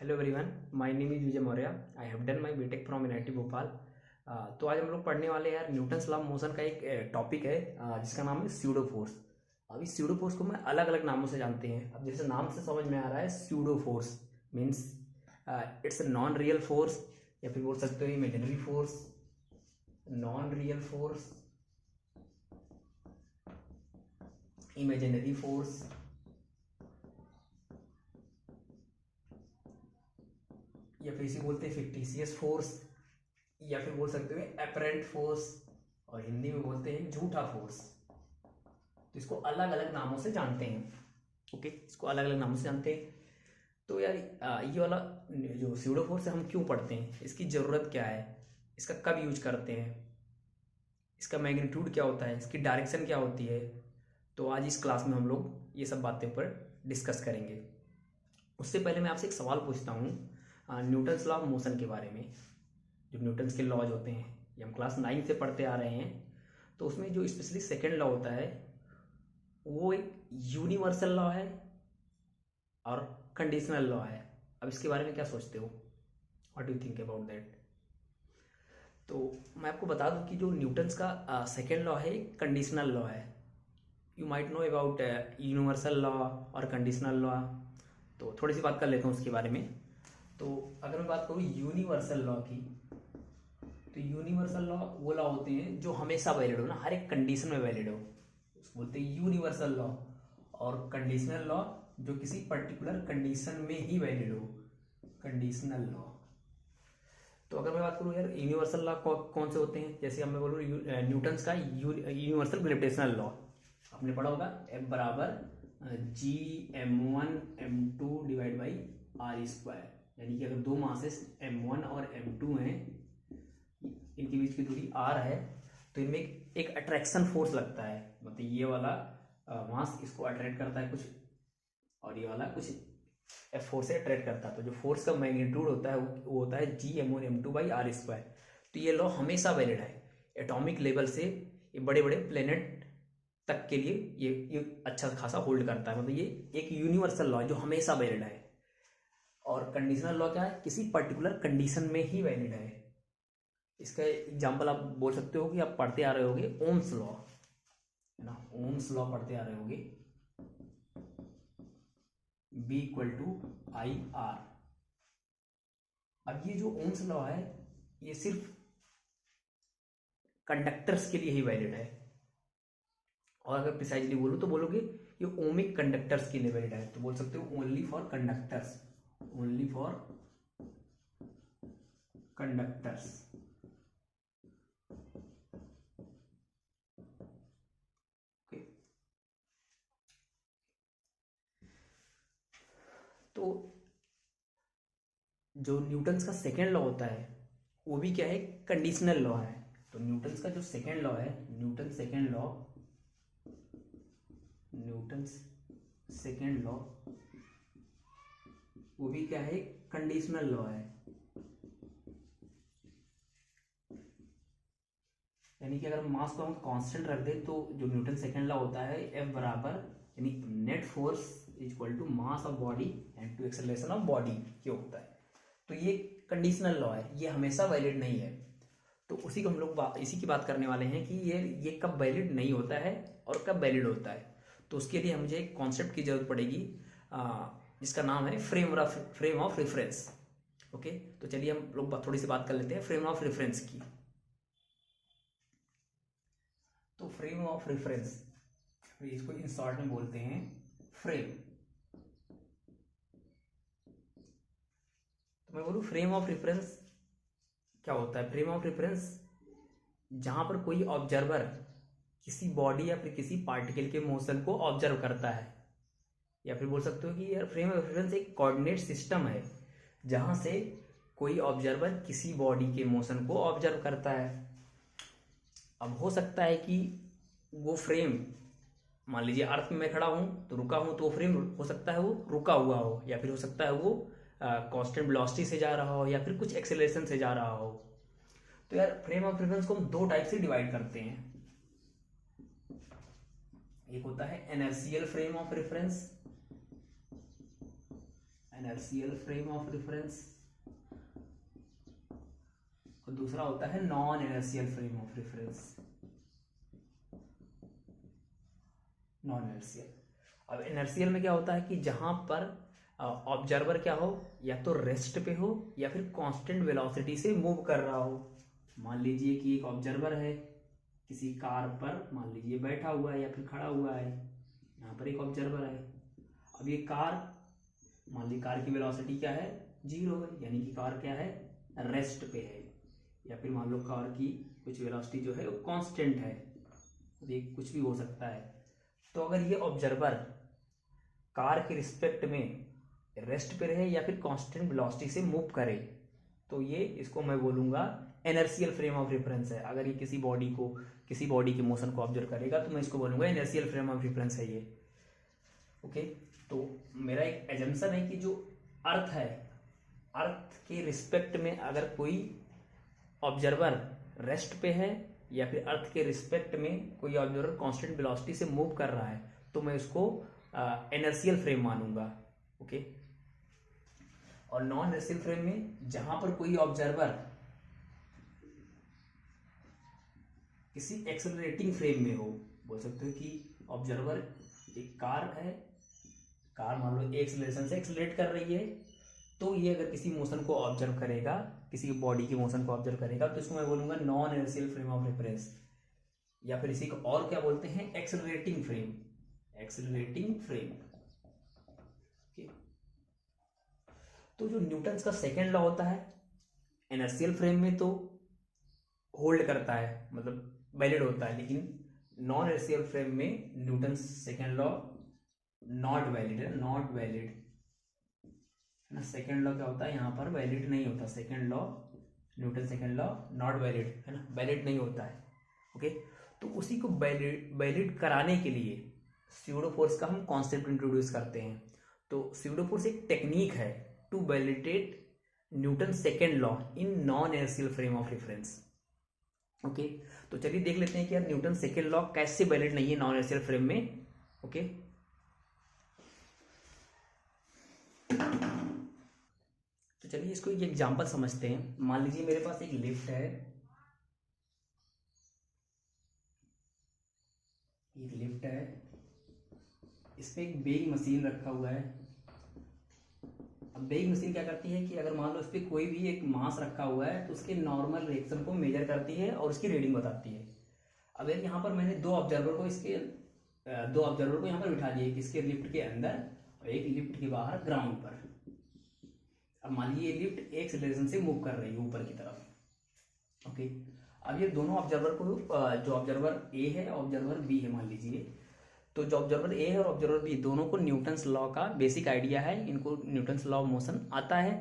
Hello everyone, my name is Vijay Maurya. I have done my BTech from NIT Bhopal. तो आज हम लोग पढ़ने वाले हैं यार न्यूटन्स लॉ ऑफ मोशन का एक टॉपिक है जिसका नाम है स्यूडो फोर्स। अब इस स्यूडो फोर्स को मैं अलग अलग नामों से जानते हैं। अब जैसे नाम से समझ में आ रहा है, pseudo force means it's a non real force, या फिर बोल सकते हो imaginary force, non real force, imaginary force, या फिर इसे बोलते हैं फिक्टिशियस फोर्स, या फिर बोल सकते हो अपरेंट फोर्स, और हिंदी में बोलते हैं झूठा फोर्स। तो इसको अलग अलग नामों से जानते हैं। ओके, इसको अलग अलग नामों से जानते हैं। तो यार ये वाला जो स्यूडो फोर्स है हम क्यों पढ़ते हैं, इसकी ज़रूरत क्या है, इसका कब यूज करते हैं, इसका मैग्नीट्यूड क्या होता है, इसकी डायरेक्शन क्या होती है। तो आज इस क्लास में हम लोग ये सब बातें पर डिस्कस करेंगे। उससे पहले मैं आपसे एक सवाल पूछता हूँ न्यूटन्स लॉ ऑफ मोशन के बारे में। जो न्यूटन्स के लॉज होते हैं ये हम क्लास 9 से पढ़ते आ रहे हैं। तो उसमें जो स्पेशली सेकेंड लॉ होता है वो एक यूनिवर्सल लॉ है और कंडीशनल लॉ है। अब इसके बारे में क्या सोचते हो, what do you think about that. तो मैं आपको बता दूं कि जो न्यूटन्स का सेकेंड लॉ है एक कंडीशनल लॉ है। You might know about universal law और कंडीशनल लॉ। तो थोड़ी सी बात कर लेता हूँ उसके बारे में। तो अगर मैं बात करूँ यूनिवर्सल लॉ की, तो यूनिवर्सल लॉ वो लॉ होते हैं जो हमेशा वैलिड हो ना, हर एक कंडीशन में वैलिड हो, उसको बोलते हैं यूनिवर्सल लॉ। और कंडीशनल लॉ जो किसी पर्टिकुलर कंडीशन में ही वैलिड हो, कंडीशनल लॉ। तो अगर मैं बात करूँ यार यूनिवर्सल लॉ कौन से होते हैं, जैसे मैं बोलूँ न्यूटन्स का यूनिवर्सल ग्रेविटेशनल लॉ आपने पढ़ा होगा, F बराबर G m1 m2 divide by R square. यानी कि अगर दो मासेस m1 और m2 हैं, इनके बीच की दूरी r है, तो इनमें एक अट्रैक्शन फोर्स लगता है। मतलब ये वाला मास इसको अट्रैक्ट करता है कुछ, और ये वाला कुछ फोर्स से अट्रैक्ट करता है। तो जो फोर्स का मैग्नीट्यूड होता है वो होता है G m1 m2 by R square. तो ये लॉ हमेशा वैलिड है। एटॉमिक लेवल से ये बड़े बड़े प्लेनेट तक के लिए ये अच्छा खासा होल्ड करता है। मतलब ये एक यूनिवर्सल लॉ है जो हमेशा वैलिड है। और कंडीशनल लॉ क्या है, किसी पर्टिकुलर कंडीशन में ही वैलिड है। इसका एग्जांपल आप बोल सकते हो कि आप पढ़ते आ रहे होगे ओम्स लॉ, है ना, ओम्स लॉ पढ़ते आ रहे होगे, B = IR। अब ये जो ओम्स लॉ है ये सिर्फ कंडक्टर्स के लिए ही वैलिड है। और अगर प्रिसाइजली बोलूं तो बोलोगे ये ओमिक कंडक्टर्स के लिए वैलिड है, तो बोल सकते हो only for conductors, only for conductors. तो जो न्यूटन्स का सेकेंड लॉ होता है वो भी क्या है, कंडीशनल लॉ है। तो न्यूटन्स का जो सेकेंड लॉ है, न्यूटन सेकेंड लॉ वो भी क्या है, कंडीशनल लॉ है। यानी कि अगर मास को हम कांस्टेंट रख दें तो जो न्यूटन सेकेंड लॉ होता है F बराबर यानी net force equal to mass of body and to acceleration of body ये होता है। तो ये कंडीशनल लॉ है, ये हमेशा वैलिड नहीं है। तो उसी को हम लोग इसी की बात करने वाले हैं कि ये कब वैलिड नहीं होता है और कब वैलिड होता है। तो उसके लिए मुझे एक कॉन्सेप्ट की जरूरत पड़ेगी जिसका नाम है फ्रेम ऑफ रेफरेंस। ओके, तो चलिए हम लोग थोड़ी सी बात कर लेते हैं फ्रेम ऑफ रेफरेंस की। तो फ्रेम ऑफ रेफरेंस इसको इन शॉर्ट में बोलते हैं फ्रेम। तो मैं बोलूँ फ्रेम ऑफ रेफरेंस क्या होता है। फ्रेम ऑफ रेफरेंस जहां पर कोई ऑब्जर्वर किसी बॉडी या फिर किसी पार्टिकल के मोशन को ऑब्जर्व करता है, या फिर बोल सकते हो कि यार फ्रेम ऑफ रेफरेंस एक कोऑर्डिनेट सिस्टम है जहां से कोई ऑब्जर्वर किसी बॉडी के मोशन को ऑब्जर्व करता है। अब हो सकता है कि वो फ्रेम, मान लीजिए अर्थ में मैं खड़ा हूं तो रुका हूं, तो वो फ्रेम हो सकता है वो रुका हुआ हो, या फिर हो सकता है वो कांस्टेंट वेलोसिटी से जा रहा हो, या फिर कुछ एक्सेलरेशन से जा रहा हो। तो यार फ्रेम ऑफ रेफरेंस को हम दो टाइप से डिवाइड करते हैं। एक होता है inertial frame of reference, inertial frame of reference, और दूसरा होता है non inertial frame of reference, non inertial. अब इनर्शियल में क्या होता है कि जहां पर ऑब्जर्वर क्या हो, या तो रेस्ट पे हो या फिर कांस्टेंट वेलोसिटी से मूव कर रहा हो। मान लीजिए कि एक ऑब्जर्वर है किसी कार पर, मान लीजिए बैठा हुआ है या फिर खड़ा हुआ है, यहाँ पर एक ऑब्जर्वर है। अब ये कार, मान लीजिए कार की वेलोसिटी क्या है, 0 है, यानी कि कार क्या है, रेस्ट पे है। या फिर मान लो कार की कुछ वेलोसिटी जो है वो कांस्टेंट है, ये कुछ भी हो सकता है। तो अगर ये ऑब्जर्वर कार के रिस्पेक्ट में रेस्ट पे रहे या फिर कांस्टेंट वेलोसिटी से मूव करे, तो ये, इसको मैं बोलूंगा इनर्शियल फ्रेम ऑफ रेफरेंस है। अगर ये किसी बॉडी के मोशन को ऑब्जर्व करेगा तो मैं इसको बोलूंगा इनर्शियल फ्रेम ऑफ रेफरेंस है ये। ओके, तो मेरा एक एजम्पशन है कि जो अर्थ है, अर्थ के रिस्पेक्ट में अगर कोई ऑब्जर्वर रेस्ट पे है या फिर अर्थ के रिस्पेक्ट में कोई ऑब्जर्वर कांस्टेंट वेलोसिटी से मूव कर रहा है, तो मैं उसको इनर्शियल फ्रेम मानूंगा। ओके, और नॉन इनर्शियल फ्रेम में जहां पर कोई ऑब्जर्वर किसी एक्सेलरेटिंग फ्रेम में हो, बोल सकते हो कि ऑब्जर्वर एक कार है, कार मान लो एक्सेलरेशन से एक्सेलरेट कर रही है, तो ये अगर किसी मोशन को ऑब्जर्व करेगा, किसी बॉडी की मोशन को ऑब्जर्व करेगा, तो इसको मैं बोलूंगा non inertial frame of reference, या फिर इसी को और क्या बोलते हैं, accelerating frame, accelerating frame. Okay, तो जो न्यूटन्स का सेकेंड लॉ होता है, इनर्शियल फ्रेम में तो होल्ड करता है, मतलब वैलिड होता है, लेकिन नॉन इनर्शियल फ्रेम में Newton's second law not valid है, नॉट वैलिड है ना। सेकेंड लॉ क्या होता है, यहाँ पर वैलिड नहीं होता, second law, Newton second law not valid है ना, वैलिड नहीं होता है। ओके, तो उसी को वैलिड कराने के लिए स्यूडो फोर्स का हम कॉन्सेप्ट इंट्रोड्यूस करते हैं। तो स्यूडो फोर्स एक टेक्निक है to validate Newton second law in non inertial frame of reference. Okay, तो चलिए देख लेते हैं कि यार न्यूटन सेकेंड लॉ कैसे वैलिड नहीं है नॉन इनर्शियल फ्रेम में। ओके, तो चलिए इसको एक एग्जांपल समझते हैं। मान लीजिए मेरे पास एक लिफ्ट है, एक लिफ्ट है, इसमें एक वेइंग मशीन रखा हुआ है। अब वेइंग मशीन क्या करती है कि अगर मान लो इस पर कोई भी एक मास रखा हुआ है तो उसके नॉर्मल रिएक्शन को मेजर करती है और उसकी रीडिंग बताती है। अब यार यहाँ पर मैंने दो ऑब्जर्वर को यहाँ पर बिठा दिए, किसके, लिफ्ट के अंदर और एक लिफ्ट के बाहर ग्राउंड पर। अब मान लीजिए ये लिफ्ट एक एक्सेलरेशन से मूव कर रही है ऊपर की तरफ। ओके, अब ये दोनों ऑब्जर्वर को, जो ऑब्जर्वर ए है ऑब्जर्वर बी है मान लीजिए, तो जो ऑब्जर्वर ए है और ऑब्जर्वर बी दोनों को न्यूटन्स लॉ का बेसिक आइडिया है, इनको न्यूटन्स लॉ ऑफ मोशन आता है।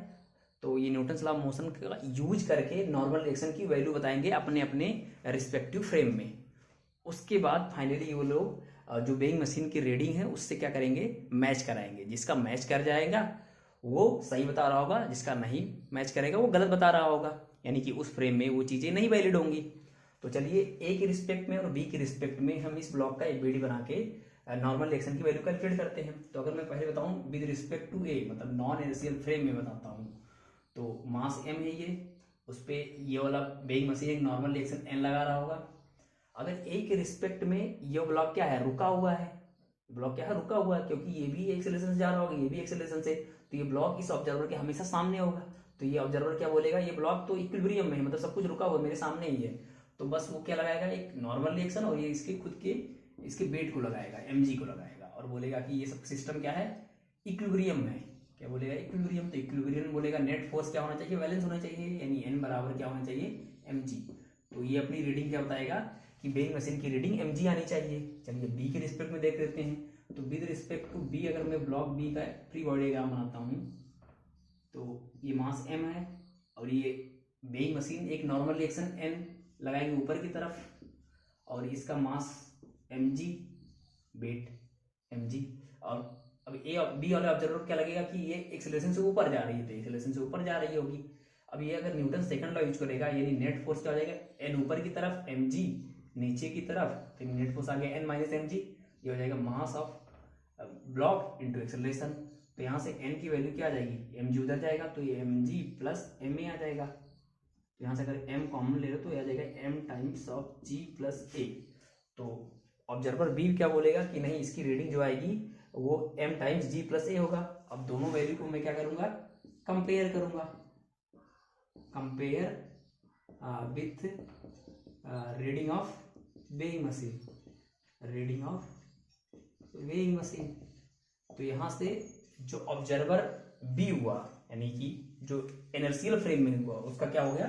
तो ये न्यूटन्स लॉ ऑफ मोशन का यूज करके नॉर्मल रिएक्शन की वैल्यू बताएंगे अपने अपने रिस्पेक्टिव फ्रेम में। उसके बाद फाइनली वो लोग जो वेइंग मशीन की रीडिंग है उससे क्या करेंगे, मैच कराएंगे। जिसका मैच कर जाएगा वो सही बता रहा होगा, जिसका नहीं मैच करेगा वो गलत बता रहा होगा, यानी कि उस फ्रेम में वो चीज़ें नहीं वैलिड होंगी। तो चलिए ए के रिस्पेक्ट में और बी के रिस्पेक्ट में हम इस ब्लॉक का एक बना के नॉर्मल रिएक्शन की वैल्यू कैलकुलेट करते हैं। तो अगर मैं पहले बताऊं विद रिस्पेक्ट टू ए, मतलब नॉन इनर्शियल फ्रेम में बताता हूं, तो मास m है ये, उस पर ये वाला वेइंग मशीन एक नॉर्मल रिएक्शन n लगा रहा होगा। अगर ए के रिस्पेक्ट में ये ब्लॉक क्या है, रुका हुआ है, ब्लॉक क्या है, रुका हुआ है, क्योंकि ये भी एक्सेलरेशन से जा रहा होगा, ये भी एक्सेलरेशन से, तो ये ब्लॉक इस ऑब्जर्वर के हमेशा सामने होगा। तो ये ऑब्जर्वर क्या बोलेगा, ये ब्लॉक तो इक्विलिब्रियम में है, मतलब सब कुछ रुका हुआ मेरे सामने ही है, तो बस वो क्या लगाएगा, एक नॉर्मल रिएक्शन, और ये इसके खुद के इसके वेट को लगाएगा, mg को लगाएगा, और बोलेगा कि ये सब सिस्टम क्या है, इक्विलिब्रियम में। क्या बोलेगा, इक्विलिब्रियम। तो इक्विलिब्रियम बोलेगा नेट फोर्स क्या होना चाहिए, बैलेंस होना चाहिए, यानी n बराबर क्या होना चाहिए, mg। तो ये अपनी रीडिंग क्या बताएगा कि वेइंग मशीन की रीडिंग mg आनी चाहिए। चलिए बी के रिस्पेक्ट में देख लेते हैं। तो विद रिस्पेक्ट टू बी अगर मैं ब्लॉक बी का फ्री बॉडी डायग्राम बनाता हूँ, तो ये मास m है और ये वेइंग मशीन एक नॉर्मल रिएक्शन n लगाएंगे ऊपर की तरफ, और इसका मास mg, वेट mg। और अब ए बी वाले ऑब्जर्वर क्या लगेगा कि ये एक्सेलरेशन से ऊपर जा रही है, तो एक्सेलरेशन से ऊपर जा रही होगी। अब ये अगर न्यूटन सेकंड लॉ यूज करेगा, यानी नेट फोर्स क्या हो जाएगा, n ऊपर की तरफ, mg नीचे की तरफ, तो नेट फोर्स आ गया n माइनस mg, ये हो जाएगा mass of block into acceleration. तो यहाँ से n की वैल्यू क्या आ जाएगी, mg उधर जाएगा तो ये mg प्लस ma आ जाएगा। तो यहाँ से अगर m कॉमन ले लो तो आ जाएगा m times of g plus a। तो ऑब्जर्वर बी क्या बोलेगा कि नहीं, इसकी रीडिंग जो आएगी वो m times g plus a होगा। अब दोनों वैल्यू को मैं क्या करूँगा, कंपेयर करूँगा, compare with reading of weighing machine, reading of weighing machine. तो यहाँ से जो ऑब्जर्वर बी हुआ, यानी कि जो इनर्शियल फ्रेम में हुआ, उसका क्या हो गया,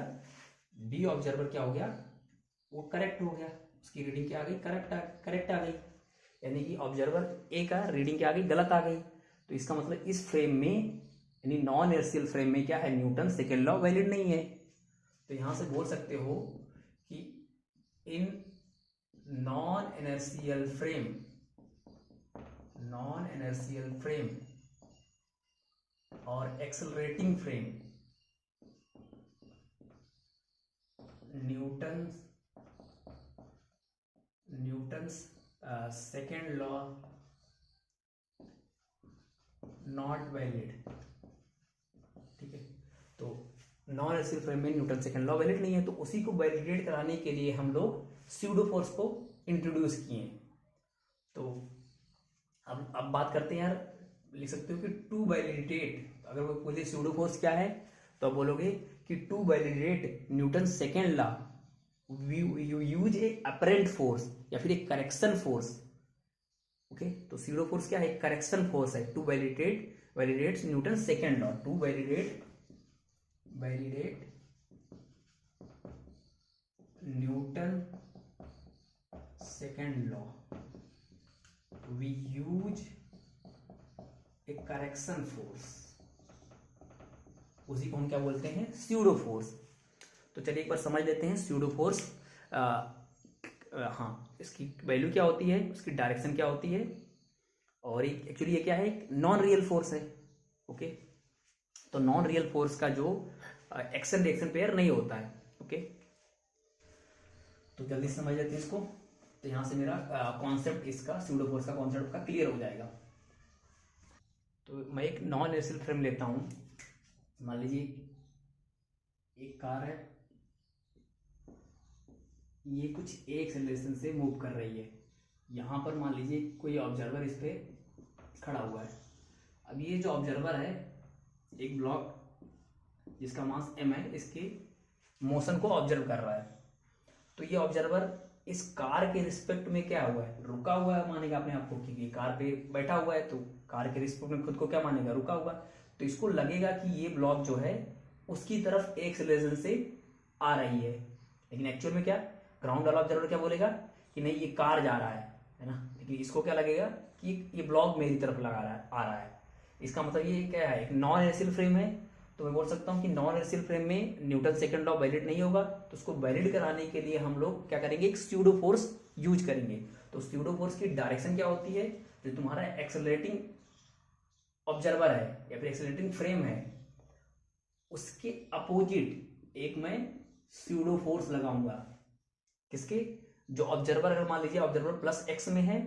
बी ऑब्जर्वर क्या हो गया, वो करेक्ट हो गया, उसकी रीडिंग क्या आ गई, करेक्ट आ गई। यानी कि ऑब्जर्वर ए का रीडिंग क्या आ गई, गलत आ गई। तो इसका मतलब इस फ्रेम में, यानी नॉन इनर्शियल फ्रेम में क्या है, न्यूटन सेकेंड लॉ वैलिड नहीं है। तो यहां से बोल सकते हो कि इन नॉन इनर्शियल फ्रेम और accelerating frame, Newton's second law not valid. ठीक है, तो नॉन इनर्शियल फ्रेम में न्यूटन सेकेंड लॉ वैलिड नहीं है, तो उसी को वैलिडेट कराने के लिए हम लोग स्यूडो फोर्स को इंट्रोड्यूस किए। तो अब बात करते हैं यार, लिख सकते हो कि टू वैलिडेट, अगर वो पूछे स्यूडो फोर्स क्या है तो आप बोलोगे कि to validate Newton second law you use a apparent force या फिर एक करेक्शन फोर्स। ओके, तो स्यूडो फोर्स क्या है, करेक्शन फोर्स है। To validate Newton second law, to validate Newton second law we use a correction force, उसी को हम क्या बोलते हैं, स्यूडो फोर्स। तो चलिए एक बार समझ लेते हैं स्यूडो फोर्स। हाँ, इसकी वैल्यू क्या होती है, उसकी डायरेक्शन क्या होती है, और एक्चुअली ये क्या है, नॉन रियल फोर्स है। ओके, तो नॉन रियल फोर्स का जो एक्शन रिएक्शन पेयर नहीं होता है। ओके, तो जल्दी समझ लेते हैं इसको। तो यहां से मेरा कॉन्सेप्ट, इसका स्यूडो फोर्स का कॉन्सेप्ट का क्लियर हो जाएगा। तो मैं एक नॉन इनर्शियल फ्रेम लेता हूं, मान लीजिए एक कार है, ये कुछ एक एक्सेलरेशन से मूव कर रही है। यहाँ पर मान लीजिए कोई ऑब्जर्वर इस पे खड़ा हुआ है। अब ये जो ऑब्जर्वर है, एक ब्लॉक जिसका मास m है, इसके मोशन को ऑब्जर्व कर रहा है। तो ये ऑब्जर्वर इस कार के रिस्पेक्ट में क्या हुआ है, रुका हुआ है, मानेगा अपने आप को, क्योंकि कार पे बैठा हुआ है तो कार के रिस्पेक्ट में खुद को क्या मानेगा, रुका हुआ। तो इसको लगेगा कि ये ब्लॉक जो है उसकी तरफ एक एक्सेलरेशन से आ रही है, लेकिन एक्चुअल में क्या, ग्राउंड वाला ऑब्जर्वर क्या बोलेगा कि नहीं ये कार जा रहा है ना, लेकिन इसको क्या लगेगा कि ये ब्लॉक मेरी तरफ लगा रहा है, आ रहा है। इसका मतलब ये क्या है, एक नॉन इनर्शियल फ्रेम है। तो मैं बोल सकता हूँ कि नॉन इनर्शियल फ्रेम में न्यूटन सेकंड लॉ वैलिड नहीं होगा। तो उसको वैलिड कराने के लिए हम लोग क्या करेंगे, एक स्यूडो फोर्स यूज करेंगे। तो स्यूडो फोर्स की डायरेक्शन क्या होती है, जो तुम्हारा एक्सेलरेटिंग ऑब्जर्वर है या फिर एक्सेलरेटिंग फ्रेम है, उसके अपोजिट एक मैं स्यूडो फोर्स लगाऊंगा। किसके, जो ऑब्जर्वर, अगर मान लीजिए ऑब्जर्वर प्लस एक्स में है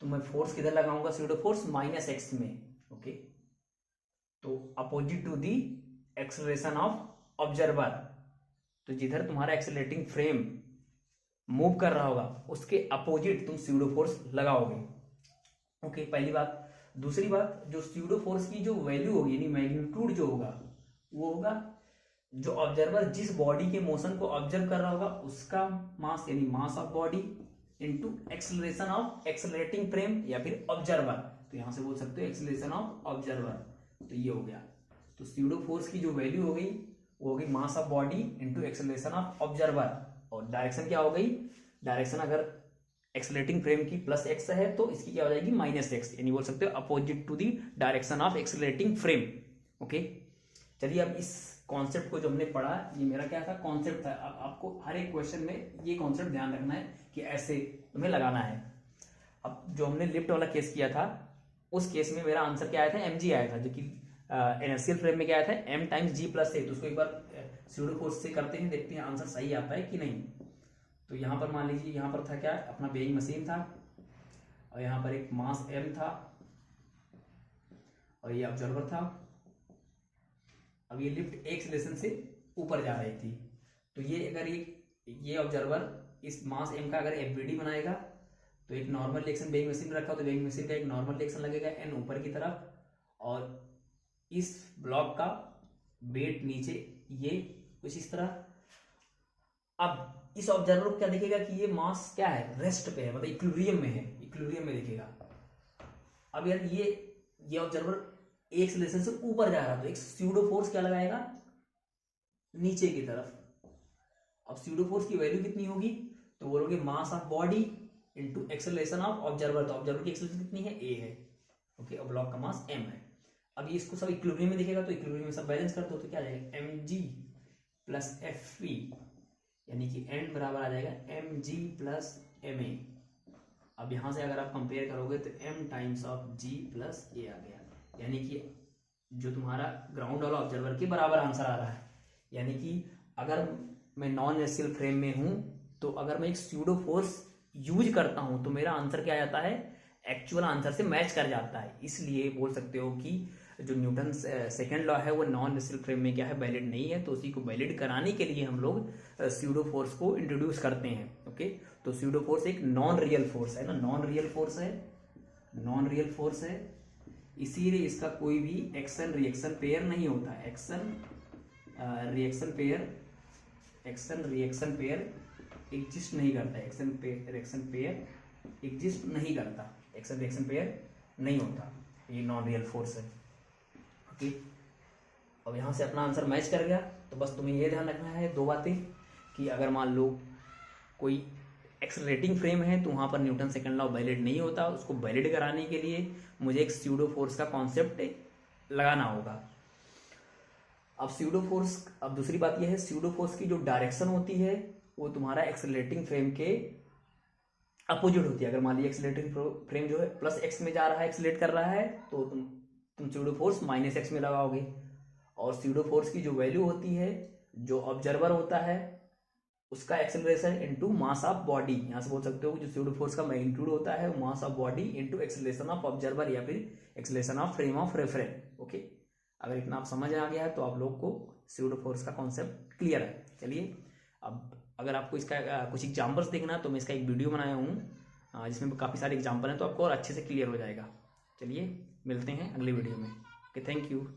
तो मैं फोर्स किधर लगाऊंगा, स्यूडो फोर्स माइनस एक्स में। ओके, तो opposite to the acceleration of observer, तो जिधर तुम्हारा एक्सेलरेटिंग फ्रेम मूव कर रहा होगा उसके अपोजिट तुम स्यूडो फोर्स लगाओगे। ओके, पहली बात। दूसरी बात, जो स्यूडो फोर्स की जो वैल्यू होगी, यानी मैग्नीट्यूड जो होगा, वो होगा जो ऑब्जर्वर जिस बॉडी के मोशन को ऑब्जर्व कर रहा होगा उसका मास, यानी मास of body into acceleration of accelerating frame या फिर ऑब्जर्वर। तो यहां से बोल सकते हो एक्सेलरेशन ऑफ ऑब्जर्वर। तो ये हो गया। तो स्यूडो फोर्स की जो वैल्यू हो गई वो होगी मास of body into acceleration of observer. और डायरेक्शन क्या हो गई, डायरेक्शन अगर एक्सेलरेटिंग फ्रेम की प्लस एक्स है तो इसकी क्या हो जाएगी, माइनस एक्स, यानी बोल सकते हो opposite to the direction of accelerating frame. Okay, चलिए अब इस कॉन्सेप्ट को जो हमने पढ़ा, ये मेरा क्या था, कॉन्सेप्ट था। अब आपको हर एक क्वेश्चन में ये कॉन्सेप्ट ध्यान रखना है कि ऐसे तुम्हें लगाना है। अब जो हमने लिफ्ट वाला केस किया था, उस केस में मेरा आंसर क्या आया था, mg आया था, जो कि इनर्शियल फ्रेम में क्या आया था, m times g plus a। तो उसको एक बार स्यूडो फोर्स से करते हैं, देखते हैं आंसर सही आता है कि नहीं। तो यहाँ पर मान लीजिए, यहाँ पर था क्या, अपना वेइंग मशीन था और यहाँ पर एक मास m था और ये ऑब्जर्वर था। अब ये लिफ्ट एक एक्सेलरेशन से ऊपर जा रही थी, तो ये अगर ये ऑब्जर्वर इस मास m का अगर एफबीडी बनाएगा तो एक नॉर्मल रिएक्शन वेइंग मशीन रखा, तो वेइंग मशीन का एक नॉर्मल रिएक्शन लगेगा n ऊपर की तरफ, और इस ब्लॉक का वेट नीचे, ये कुछ इस तरह। अब इस ऑब्जर्वर को क्या दिखेगा कि ये मास क्या है, रेस्ट पे है, मतलब इक्विलिब्रियम में है, इक्विलिब्रियम में दिखेगा। अब यार ये ऑब्जर्वर एक एक्सेलरेशन से ऊपर जा रहा है, तो एक स्यूडो फोर्स क्या लगाएगा, नीचे की तरफ। अब स्यूडो फोर्स की वैल्यू कितनी होगी, तो बोलोगे मास of body into acceleration of observer, तो ऑब्जर्वर की एक्सेलरेशन कितनी है, a है, ओके, और ब्लॉक का मास m है। अब ये इसको सब इक्विलिब्रियम में दिखेगा, तो इक्विलिब्रियम में सब बैलेंस कर दो, तो क्या आ जाएगा mg प्लस fv, यानी कि n बराबर आ जाएगा mg प्लस ma। अब यहां से अगर आप कंपेयर करोगे तो m times of g plus a आ गया, यानी कि जो तुम्हारा ग्राउंड वाला ऑब्जर्वर के बराबर आंसर आ रहा है। यानी कि अगर मैं नॉन रेसियल फ्रेम में हूं, तो अगर मैं एक स्यूडो फोर्स यूज करता हूं तो मेरा आंसर क्या आ जाता है, एक्चुअल आंसर से मैच कर जाता है। इसलिए बोल सकते हो कि जो न्यूटन सेकेंड लॉ है वो नॉन रेसियल फ्रेम में क्या है, वैलिड नहीं है, तो उसी को वैलिड कराने के लिए हम लोग स्यूडो फोर्स को इंट्रोड्यूस करते हैं। ओके, तो स्यूडो फोर्स एक नॉन रियल फोर्स है ना, नॉन रियल फोर्स है, नॉन रियल फोर्स है, इसीलिए इसका कोई भी एक्शन रिएक्शन पेयर नहीं होता। एक्शन रिएक्शन पेयर एग्जिस्ट नहीं करता, एक्शन रिएक्शन पेयर एग्जिस्ट नहीं करता, एक्शन रिएक्शन पेयर नहीं होता, ये नॉन रियल फोर्स है। ओके, अब यहाँ से अपना आंसर मैच कर गया, तो बस तुम्हें ये ध्यान रखना है दो बातें, कि अगर मान लो कोई एक्सेलरेटिंग फ्रेम है तो वहाँ पर न्यूटन सेकंड लॉ वैलिड नहीं होता, उसको वैलिड कराने के लिए मुझे एक स्यूडो फोर्स का कॉन्सेप्ट लगाना होगा। अब स्यूडो फोर्स, अब दूसरी बात यह है, स्यूडो फोर्स की जो डायरेक्शन होती है वो तुम्हारा एक्सेलरेटिंग फ्रेम के अपोजिट होती है। अगर मान लीजिए एक्सेलरेटिंग फ्रेम जो है प्लस एक्स में जा रहा है, एक्सेलरेट कर रहा है, तो तुम स्यूडो फोर्स माइनस एक्स में लगाओगे। और स्यूडो फोर्स की जो वैल्यू होती है, जो ऑब्जर्वर होता है उसका acceleration into mass of body, यहां से बोल सकते हो जो स्यूडो फोर्स का मैग्नीट्यूड होता है वो मास of body into acceleration of observer या फिर acceleration of frame of reference. Okay, अगर इतना आप समझ आ गया है तो आप लोग को स्यूडो फोर्स का कॉन्सेप्ट क्लियर है। चलिए, अब अगर आपको इसका कुछ एग्जांपल्स देखना है तो मैं इसका एक वीडियो बनाया हूँ जिसमें काफ़ी सारे एग्जांपल हैं, तो आपको और अच्छे से क्लियर हो जाएगा। चलिए, मिलते हैं अगले वीडियो में। Okay, thank you.